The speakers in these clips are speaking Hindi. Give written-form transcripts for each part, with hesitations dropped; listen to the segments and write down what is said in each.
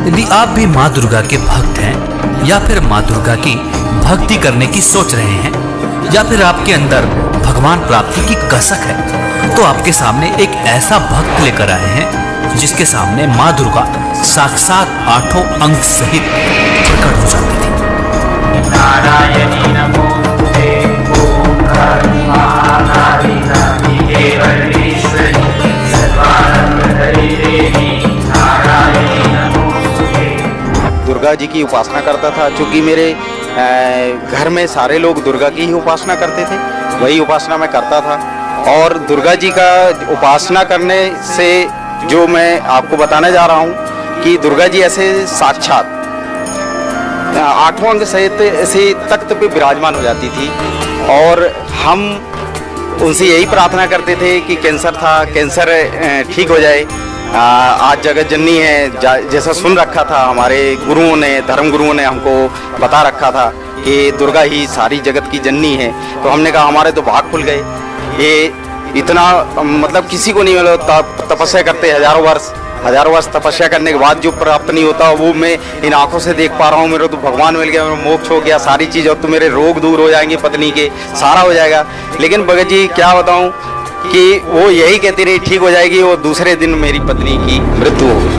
यदि आप भी माँ दुर्गा के भक्त हैं या फिर माँ दुर्गा की भक्ति करने की सोच रहे हैं या फिर आपके अंदर भगवान प्राप्ति की कसक है, तो आपके सामने एक ऐसा भक्त लेकर आए हैं जिसके सामने माँ दुर्गा साक्षात 8 अंग सहित प्रकट हो जाती थी। नारायणी नमोस्तुते ओम काली महाकाली नारायणी देवी नारायणी नमोस्तुते। दुर्गा जी की उपासना करता था। चूँकि मेरे घर में सारे लोग दुर्गा की ही उपासना करते थे, वही उपासना मैं करता था। और दुर्गा जी का उपासना करने से जो मैं आपको बताने जा रहा हूँ कि दुर्गा जी ऐसे साक्षात 8 अंग सहित ऐसे तख्त पे विराजमान हो जाती थी। और हम उनसे यही प्रार्थना करते थे कि कैंसर था, कैंसर ठीक हो जाए। आज जगत जननी है जैसा सुन रखा था, हमारे गुरुओं ने, धर्म गुरुओं ने हमको बता रखा था कि दुर्गा ही सारी जगत की जननी है। तो हमने कहा हमारे तो भाग खुल गए। ये इतना मतलब किसी को नहीं मिला। तपस्या करते हजारों वर्ष तपस्या करने के बाद जो प्राप्त नहीं होता वो मैं इन आंखों से देख पा रहा हूँ। मेरे तो भगवान मिल गया, मेरा मोक्ष हो गया, सारी चीज़, और तो मेरे रोग दूर हो जाएंगे, पत्नी के सारा हो जाएगा। लेकिन भगत जी क्या बताऊँ कि वो यही कहती रही ठीक हो जाएगी। वो दूसरे दिन मेरी पत्नी की मृत्यु हो गई।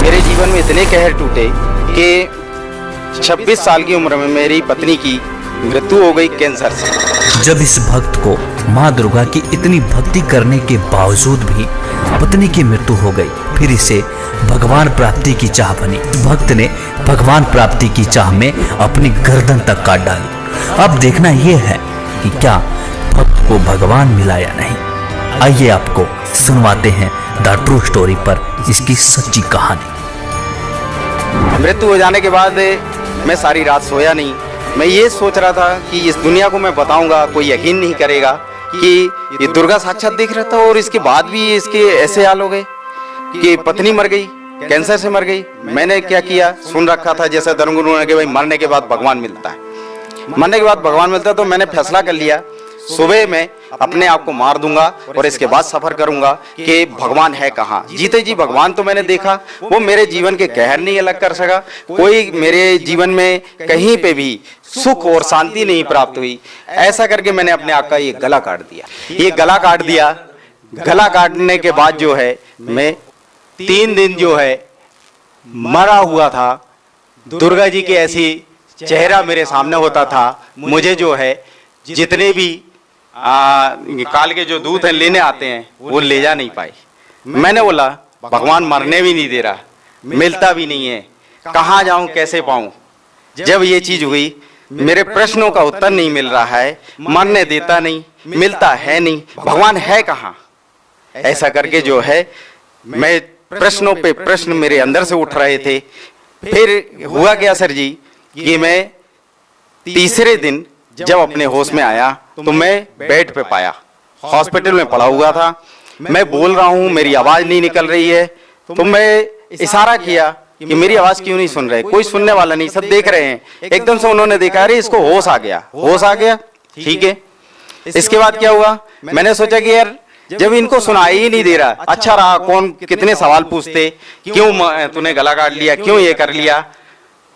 मेरे जीवन में इतने कहर टूटे कि 26 साल की उम्र में मेरी पत्नी की मृत्यु हो गई कैंसर से। जब इस भक्त को माँ दुर्गा की इतनी भक्ति करने के बावजूद भी पत्नी की मृत्यु हो गई, फिर इसे भगवान प्राप्ति की चाह बनी। भक्त ने भगवान प्राप्ति की चाह में अपनी गर्दन तक काट डाली। अब देखना यह है कि क्या भक्त को भगवान मिला या नहीं। आइए आपको सुनवाते हैं द ट्रू स्टोरी पर इसकी सच्ची कहानी। मृत्यु हो जाने के बाद मैं सारी रात सोया नहीं। मैं ये सोच रहा था कि इस दुनिया को मैं बताऊंगा, कोई यकीन नहीं करेगा कि ये दुर्गा साक्षात दिख रहा था और इसके बाद भी इसके ऐसे हाल हो गए कि पत्नी मर गई, कैंसर से मर गई। मैंने क्या किया, सुन रखा था जैसे धर्मगुरु ने कि भाई मरने के बाद भगवान मिलता है, मरने के बाद भगवान मिलता है। तो मैंने फैसला कर लिया सुबह मैं अपने आप को मार दूंगा और इसके बाद सफर करूंगा कि भगवान है कहाँ। जीते जी भगवान तो मैंने देखा, वो मेरे जीवन के कहर नहीं अलग कर सका। कोई मेरे जीवन में कहीं पे भी सुख और शांति नहीं प्राप्त हुई। ऐसा करके मैंने अपने आप का ये गला काट दिया। ये गला काट दिया। गला काटने के बाद जो है मैं 3 दिन जो है मरा हुआ था। दुर्गा जी के ऐसी चेहरा मेरे सामने होता था। मुझे जो है जितने भी काल के जो दूत हैं लेने आते हैं वो ले जा नहीं पाए। मैंने बोला भगवान मरने भी नहीं दे रहा, मिलता भी नहीं है, कहाँ जाऊं, कैसे पाऊं। जब ये चीज हुई, मेरे प्रश्नों का उत्तर नहीं मिल रहा है, मरने देता नहीं, मिलता है नहीं, भगवान है कहाँ। ऐसा करके जो है मैं प्रश्नों पे प्रश्न मेरे अंदर से उठ रहे थे। फिर हुआ क्या सर जी कि मैं तीसरे दिन जब अपने होश में आया तो मैं बेड पे पाया, हॉस्पिटल में पड़ा हुआ था। मैं बोल रहा हूँ, मेरी आवाज नहीं निकल रही है। तो मैं इशारा किया कि मेरी आवाज क्यों नहीं सुन रहे, कोई सुनने वाला नहीं, सब देख रहे हैं। एकदम से उन्होंने देखा अरे इसको होश आ गया, होश आ गया, ठीक है। इसके बाद क्या हुआ, मैंने सोचा कि यार जब इनको सुनाई ही नहीं दे रहा, अच्छा रहा, कौन कितने सवाल पूछते, क्यों तूने गला काट लिया, क्यों ये कर लिया।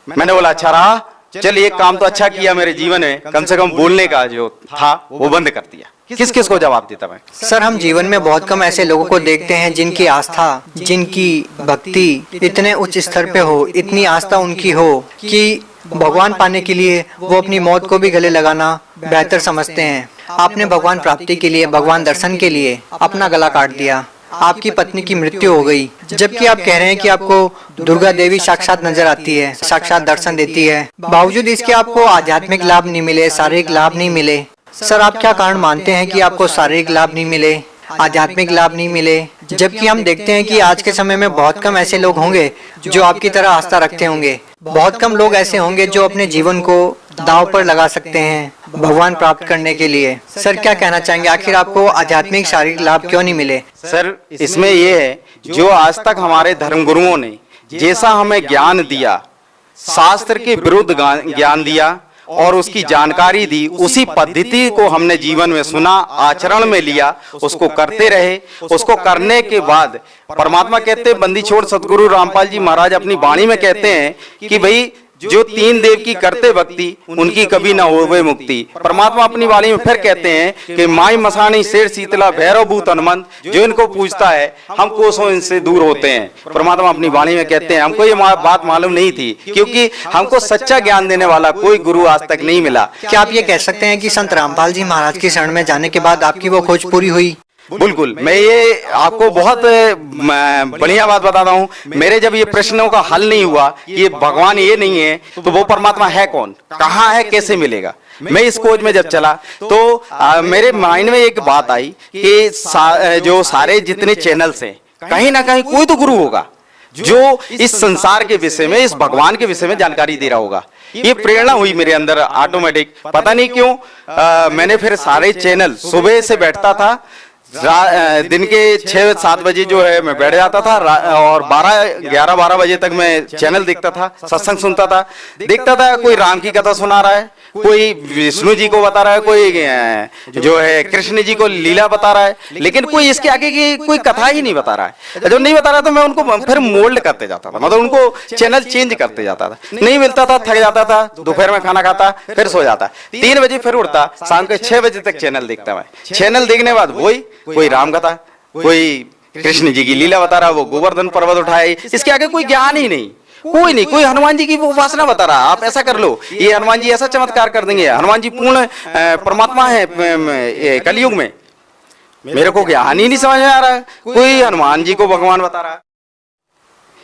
मैंने बोला अच्छा रहा, चल एक काम तो अच्छा किया मेरे जीवन में, कम से कम बोलने का जो था वो बंद कर दिया। किस किस को जवाब देता मैं। सर हम जीवन में बहुत कम ऐसे लोगों को देखते हैं जिनकी आस्था, जिनकी भक्ति इतने उच्च स्तर पे हो, इतनी आस्था उनकी हो कि भगवान पाने के लिए वो अपनी मौत को भी गले लगाना बेहतर समझते हैं। आपने भगवान प्राप्ति के लिए, भगवान दर्शन के लिए अपना गला काट दिया। आपकी पत्नी की मृत्यु हो गई, जबकि आप कह रहे हैं कि आपको दुर्गा देवी साक्षात नजर आती है, साक्षात दर्शन देती है। बावजूद इसके आपको आध्यात्मिक लाभ नहीं मिले, शारीरिक लाभ नहीं मिले। सर आप क्या कारण मानते हैं कि आपको शारीरिक लाभ नहीं मिले, आध्यात्मिक लाभ नहीं मिले, जबकि हम देखते हैं कि आज के समय में बहुत कम ऐसे लोग होंगे जो आपकी तरह आस्था रखते होंगे। बहुत कम लोग ऐसे होंगे जो अपने जीवन को दांव पर लगा सकते हैं भगवान प्राप्त करने के लिए। सर क्या कहना चाहेंगे, आखिर आपको आध्यात्मिक शारीरिक लाभ क्यों नहीं मिले। सर इसमें ये है, जो आज तक हमारे धर्म गुरुओं ने जैसा हमें ज्ञान दिया, शास्त्र के विरुद्ध ज्ञान दिया, और उसकी जानकारी दी, उसी पद्धति को हमने जीवन में सुना, आचरण में लिया, उसको करते रहे। उसको करने के बाद परमात्मा कहते हैं, बंदी छोड़ सतगुरु रामपाल जी महाराज अपनी वाणी में कहते हैं कि भाई जो तीन देव की करते भक्ति उनकी कभी ना होवे मुक्ति। परमात्मा अपनी वाणी में फिर कहते हैं कि माई मसानी शेर शीतला भैरव भूत हनुमंत, जो इनको पूजता है हम कोसों इनसे दूर होते हैं। परमात्मा अपनी वाणी में कहते हैं। हमको ये बात मालूम नहीं थी, क्योंकि हमको सच्चा ज्ञान देने वाला कोई गुरु आज तक नहीं मिला। क्या आप ये कह सकते हैं कि संत रामपाल जी महाराज की शरण में जाने के बाद आपकी वो खोज पूरी हुई? बिल्कुल, मैं ये आपको बहुत बढ़िया बात बताता हूँ। मेरे जब ये प्रश्नों का हल नहीं हुआ, ये भगवान ये नहीं है तो वो परमात्मा है कौन, कहाँ है, कैसे मिलेगा, मैं इस खोज में जब चला तो मेरे माइंड में एक बात आई कि जो सारे जितने चैनल्स हैं, कहीं ना कहीं कोई तो गुरु होगा जो इस संसार के विषय में, इस भगवान के विषय में जानकारी दे रहा होगा। ये प्रेरणा हुई मेरे अंदर ऑटोमेटिक, पता नहीं क्यों। मैंने फिर सारे चैनल, सुबह से बैठता था, दिन के 6-7 बजे जो है मैं बैठ जाता था और 11-12 बजे तक मैं चैनल देखता था, सत्संग सुनता था, देखता था कोई राम की कथा सुना रहा है, कोई विष्णु जी को बता रहा है, कोई जो है कृष्ण जी को लीला बता रहा है, लेकिन कोई इसके आगे की कोई कथा ही नहीं बता रहा है। जब नहीं बता रहा तो मैं उनको फिर मोल्ड करते जाता था, मतलब उनको चैनल चेंज करते जाता था। नहीं मिलता था, थक जाता था, दोपहर में खाना खाता, फिर सो जाता, 3 बजे फिर उठता, शाम के 6 बजे तक चैनल देखता। मैं चैनल देखने के बाद वही कोई राम कथा, कोई कृष्ण जी की लीला बता रहा, वो गोवर्धन पर्वत उठाए, इसके आगे कोई ज्ञान ही नहीं, कोई नहीं। कोई हनुमान जी की वो उपासना बता रहा, आप ऐसा कर लो, ये हनुमान जी ऐसा चमत्कार कर देंगे, हनुमान जी पूर्ण परमात्मा है कलयुग में। मेरे को ज्ञान ही नहीं समझ में आ रहा है, कोई हनुमान जी को भगवान बता रहा।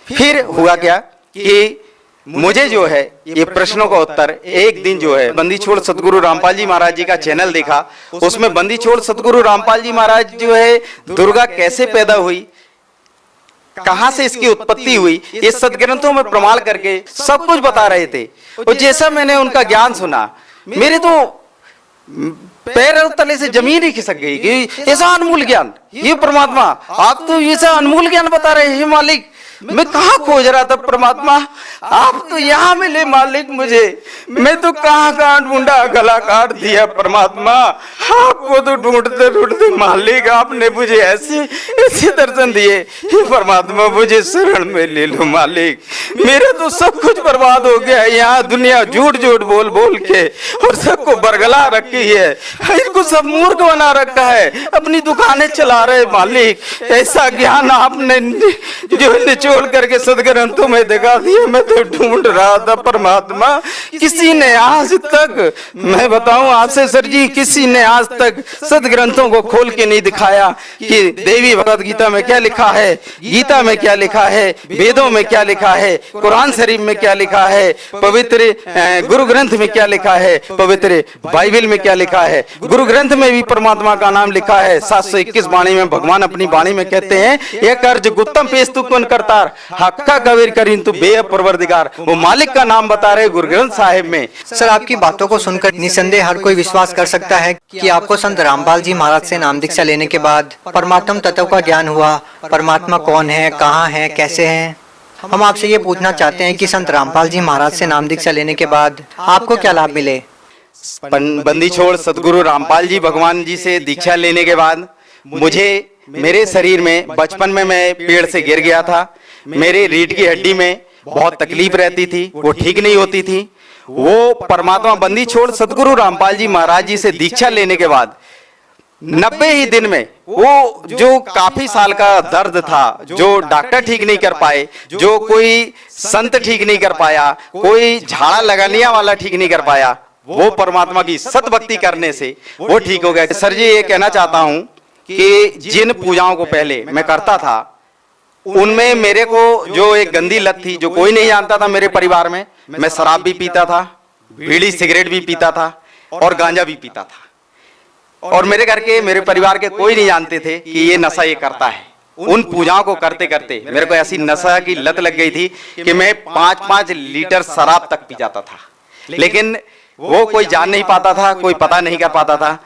फिर हुआ क्या कि मुझे जो है ये प्रश्नों का उत्तर एक दिन जो है बंदी छोड़ सतगुरु रामपाल जी महाराज जी का चैनल देखा। उसमें बंदी छोड़ सतगुरु रामपाल जी महाराज जो है दुर्गा कैसे पैदा हुई, कहां से इसकी उत्पत्ति हुई, ये सदग्रंथों में प्रमाण करके सब कुछ बता रहे थे। और जैसा मैंने उनका ज्ञान सुना, मेरे तो पैर तले से जमीन ही खिसक गई कि ऐसा अनमोल ज्ञान, ये परमात्मा आप तो ऐसा अनमोल ज्ञान बता रहे हैं मालिक। मैं कहाँ खोज रहा था परमात्मा, आप तो यहाँ मिले मालिक मुझे। मैं तो कहाँ कहाँ ढूंढा, गला काट दिया परमात्मा, आपको तो ढूंढते ढूंढते मालिक आपने मुझे ऐसे ऐसे दर्शन दिए। हे परमात्मा मुझे शरण में ले लो मालिक, मेरा तो सब कुछ बर्बाद हो गया। यहाँ दुनिया झूठ झूठ बोल बोल के और सबको बरगला रखी है, इनको सब मूर्ख बना रखा है, अपनी दुकानें चला रहे मालिक। ऐसा ज्ञान आपने जो छोड़ करके सदग्रंथों में दिखा दिया। मैं तो ढूंढ रहा था परमात्मा, किसी ने आज तक, मैं बताऊं आपसे सर जी, किसी ने आज तक सदग्रंथों को खोल के नहीं दिखाया कि देवी भगवत गीता में क्या लिखा है, गीता में क्या लिखा है, वेदों में क्या लिखा है, कुरान शरीफ में क्या लिखा है, पवित्र गुरु ग्रंथ में क्या लिखा है, पवित्र बाइबल में क्या लिखा है। गुरु ग्रंथ में भी परमात्मा का नाम लिखा है। 721 वाणी में भगवान अपनी वाणी में कहते हैं, एक अर्ज गुत्तम पेश तू कौन करता हक्का कबीर करीन तू बे परवरदिगार। वो मालिक का नाम बता रहे गुरु ग्रंथ साहिब में। सर आपकी बातों को सुनकर निसंदेह हर कोई विश्वास कर सकता है कि आपको संत रामपाल जी महाराज से नाम दीक्षा लेने के बाद परमात्म तत्व का ज्ञान हुआ। परमात्मा कौन है, कहाँ है, कैसे है। हम आपसे ये पूछना चाहते हैं कि संत रामपाल जी महाराज से नाम दीक्षा लेने के बाद आपको क्या लाभ मिले? बंदी छोड़ सतगुरु रामपाल जी भगवान जी से दीक्षा लेने के बाद मुझे मेरे शरीर में, बचपन में मैं पेड़ से गिर गया था, मेरे रीढ़ की हड्डी में बहुत तकलीफ रहती थी, वो ठीक नहीं होती थी। वो परमात्मा बंदी छोड़ सतगुरु रामपाल जी महाराज जी से दीक्षा लेने के बाद 90 ही दिन में वो जो काफी साल का दर्द था, जो डॉक्टर ठीक नहीं कर पाए, जो कोई संत ठीक नहीं कर पाया, कोई झाड़ा लगाने वाला ठीक नहीं कर पाया, वो परमात्मा की सतभक्ति करने से वो ठीक हो गया। सर जी ये कहना चाहता हूँ कि जिन पूजाओं को पहले मैं करता था उनमें मेरे को जो एक गंदी लत थी, जो कोई नहीं जानता था मेरे परिवार में, मैं शराब भी पीता था, बीड़ी सिगरेट भी पीता था और गांजा भी पीता था। और मेरे घर के, मेरे परिवार के कोई नहीं जानते थे कि ये नशा ये करता है। उन पूजाओं को करते करते मेरे को ऐसी नशा की लत लग गई थी कि मैं 5-5 लीटर शराब तक पी जाता था, लेकिन वो कोई जान नहीं पाता था, कोई पता नहीं कर पाता था।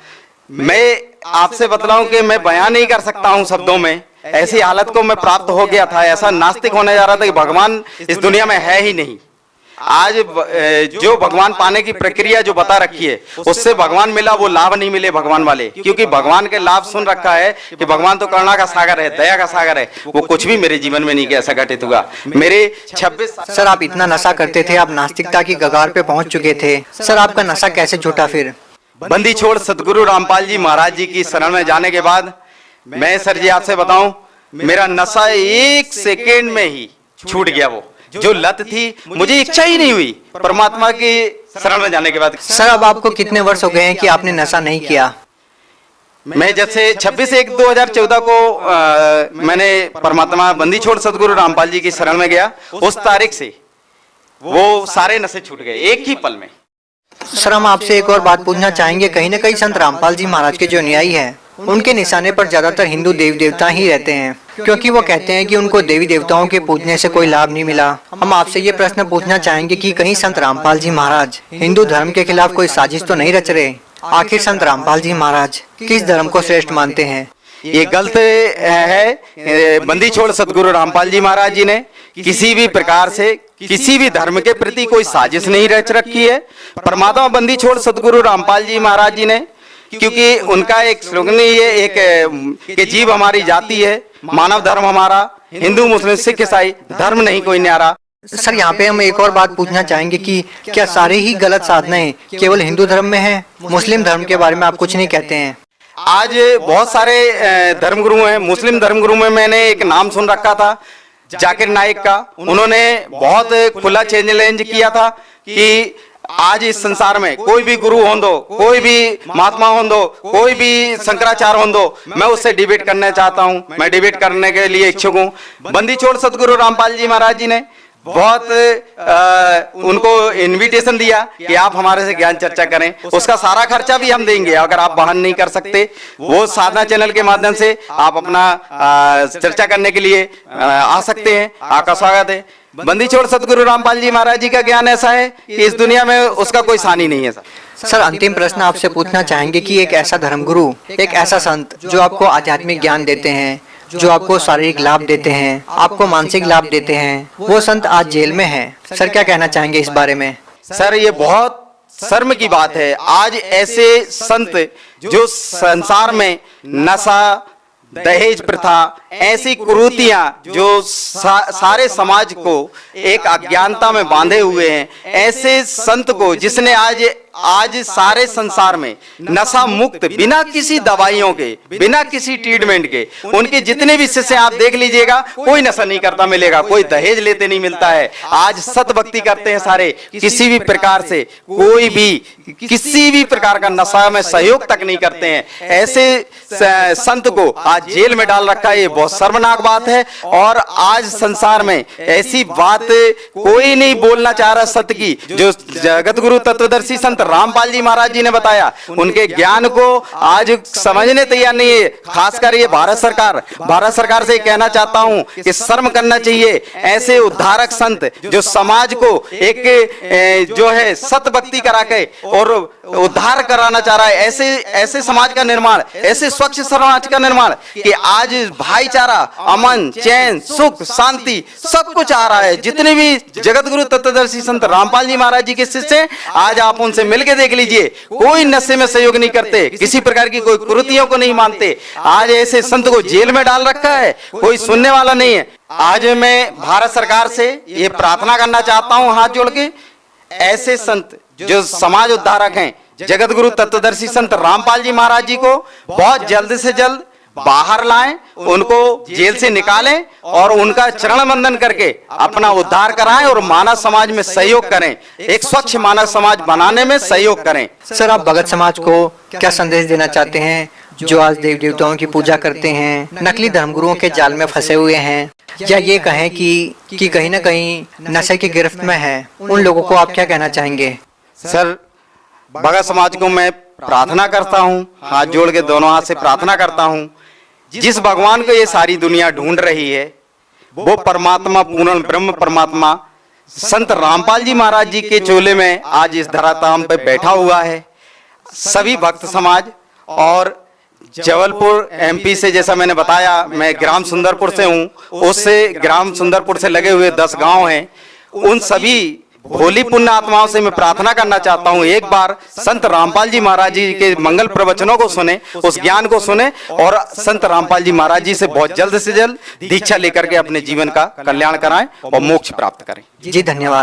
मैं आपसे बतलाऊं कि मैं बयान नहीं कर सकता हूं शब्दों में, ऐसी हालत को मैं प्राप्त हो गया था। ऐसा नास्तिक होने जा रहा था कि भगवान इस दुनिया में है ही नहीं। आज जो भगवान पाने की प्रक्रिया जो बता रखी है, उससे भगवान मिला वो लाभ नहीं मिले भगवान वाले, क्योंकि भगवान के लाभ सुन रखा है कि भगवान तो करुणा का सागर है, दया का सागर है। वो कुछ भी मेरे जीवन में नहीं कि ऐसा घटित हुआ। मेरे 26 सर आप इतना नशा करते थे, आप नास्तिकता की कगार पे पहुंच चुके थे, सर आपका नशा कैसे छूटा फिर? बंदी छोड़ सतगुरु रामपाल जी महाराज जी की शरण में जाने के बाद मैं सर जी आपसे बताऊं, मेरा नशा 1 सेकेंड में ही छूट गया। वो जो लत थी, मुझे इच्छा ही नहीं हुई परमात्मा की शरण में जाने के बाद। सर अब आपको कितने वर्ष हो गए हैं कि आपने नशा नहीं किया? मैं जब से 26/1/2014 को मैंने परमात्मा बंदी छोड़ सतगुरु रामपाल जी की शरण में गया, उस तारीख से वो सारे नशे छूट गए एक ही पल में। सर हम आपसे एक और बात पूछना चाहेंगे, कहीं न कहीं संत रामपाल जी महाराज के जो अनुयायी हैं, उनके निशाने पर ज्यादातर हिंदू देवी देवता ही रहते हैं, क्योंकि वो कहते हैं कि उनको देवी देवताओं के पूजने से कोई लाभ नहीं मिला। हम आपसे ये प्रश्न पूछना चाहेंगे कि कहीं संत रामपाल जी महाराज हिंदू धर्म के खिलाफ कोई साजिश तो नहीं रच रहे? आखिर संत रामपाल जी महाराज किस धर्म को श्रेष्ठ मानते हैं? ये गलत है। बंदी छोड़ सतगुरु रामपाल जी महाराज जी ने किसी भी प्रकार से किसी भी धर्म के प्रति कोई साजिश नहीं रच रखी है। परमात्मा बंदी छोड़ सतगुरु रामपाल जी महाराज जी ने, क्योंकि उनका एक स्लोगन ये एक कि जीव हमारी जाति है, मानव धर्म हमारा, हिंदू मुस्लिम सिख ईसाई धर्म नहीं कोई न्यारा। सर यहाँ पे हम एक और बात पूछना चाहेंगे कि क्या सारे ही गलत साधनाएं केवल हिंदू धर्म में है? मुस्लिम धर्म के बारे में आप कुछ नहीं कहते हैं? आज बहुत सारे धर्मगुरु हैं। मुस्लिम धर्मगुरु में मैंने एक नाम सुन रखा था जाकिर नाइक का। उन्होंने बहुत खुला चैलेंज किया था कि आज इस संसार में कोई भी गुरु हो दो, कोई भी महात्मा हो दो, कोई भी शंकराचार्य हो दो, मैं उससे डिबेट करना चाहता हूं, मैं डिबेट करने के लिए इच्छुक हूं। बंदी छोड़ सतगुरु रामपाल जी महाराज जी ने बहुत उनको इनविटेशन दिया कि आप हमारे से ज्ञान चर्चा करें, उसका सारा खर्चा भी हम देंगे। अगर आप बहन नहीं कर सकते, वो साधना चैनल के माध्यम से आप अपना चर्चा करने के लिए आ सकते हैं। आपका स्वागत है। बंदी छोड़ सतगुरु रामपाल जी महाराज जी का ज्ञान ऐसा है कि इस दुनिया में उसका कोई सानी नहीं है। सर अंतिम प्रश्न आपसे पूछना चाहेंगे कि एक ऐसा धर्मगुरु, एक ऐसा संत जो आपको आध्यात्मिक ज्ञान देते हैं, जो आपको शारीरिक लाभ देते हैं, आपको मानसिक लाभ देते हैं, वो संत आज जेल में है। सर क्या कहना चाहेंगे इस बारे में? सर ये बहुत शर्म की बात है। आज ऐसे संत जो संसार में नशा, दहेज प्रथा, ऐसी कुरीतियां जो सारे समाज को एक अज्ञानता में बांधे हुए हैं, ऐसे संत को जिसने आज सारे संसार में नशा मुक्त, बिना किसी दवाइयों के, बिना किसी ट्रीटमेंट के, उनके जितने भी शिष्य आप देख लीजिएगा, कोई नशा नहीं करता मिलेगा, कोई दहेज लेते नहीं मिलता है। आज सत भक्ति करते हैं सारे, किसी भी प्रकार से कोई भी किसी भी प्रकार का नशा में सहयोग तक नहीं करते हैं। ऐसे संत को आज जेल में डाल रखा है, ये बहुत शर्मनाक बात है। और आज संसार में ऐसी बात कोई नहीं बोलना चाह रहा सत्य की, जो जगत गुरु तत्वदर्शी संत रामपाल जी महाराज जी ने बताया, उनके ज्ञान को आज समझने तैयार नहीं है। खासकर ये भारत सरकार से कहना चाहता हूं कि शर्म करना चाहिए। ऐसे उद्धारक संत जो समाज को एक जो है सत भक्ति करा के और उद्धार कराना चाह रहा है, ऐसे समाज का निर्माण, ऐसे स्वच्छ समाज का निर्माण कि आज भाईचारा, अमन, चैन, सुख, शांति सब कुछ आ रहा है। जितने भी जगत गुरु तत्वदर्शी संत रामपाल जी महाराज जी के शिष्य, आज आप उनसे मिलके देख लीजिए, कोई नशे में सहयोग नहीं करते, किसी प्रकार की कोई कुरीतियों को नहीं मानते। आज ऐसे संत को जेल में डाल रखा है, कोई सुनने वाला नहीं है। आज मैं भारत सरकार से ये प्रार्थना करना चाहता हूं हाथ जोड़ के, ऐसे संत जो समाज उद्धारक हैं, जगत गुरु तत्वदर्शी संत रामपाल जी महाराज जी को बहुत जल्द से जल्द बाहर लाएं, उनको जेल से निकालें और उनका चरण वंदन करके अपना उद्धार कराएं और मानव समाज में सहयोग करें, एक स्वच्छ मानव समाज बनाने में सहयोग करें। सर आप भगत समाज को क्या संदेश देना चाहते हैं जो आज देवी देवताओं की पूजा करते हैं, नकली धर्मगुरुओं के जाल में फंसे हुए हैं, या ये कहें कि कहीं न कहीं नशे की गिरफ्त में है, उन लोगों को आप क्या कहना चाहेंगे? सर भगत समाज को मैं प्रार्थना करता हूं, हाथ जोड़ के दोनों हाथ से प्रार्थना करता हूं, जिस भगवान को ये सारी दुनिया ढूंढ रही है, वो परमात्मा, पूर्ण ब्रह्म परमात्मा संत रामपाल जी महाराज जी के चोले में आज इस धराधाम पे बैठा हुआ है। सभी भक्त समाज और जबलपुर एमपी से, जैसा मैंने बताया, मैं ग्राम सुंदरपुर से हूँ, उससे ग्राम सुंदरपुर से लगे हुए 10 गांव हैं, उन सभी भोली पुण्य आत्माओं से मैं प्रार्थना करना चाहता हूँ, एक बार संत रामपाल जी महाराज जी के मंगल प्रवचनों को सुने, उस ज्ञान को सुने और संत रामपाल जी महाराज जी से बहुत जल्द से जल्द दीक्षा लेकर के अपने जीवन का कल्याण कराएं और मोक्ष प्राप्त करें। जी धन्यवाद।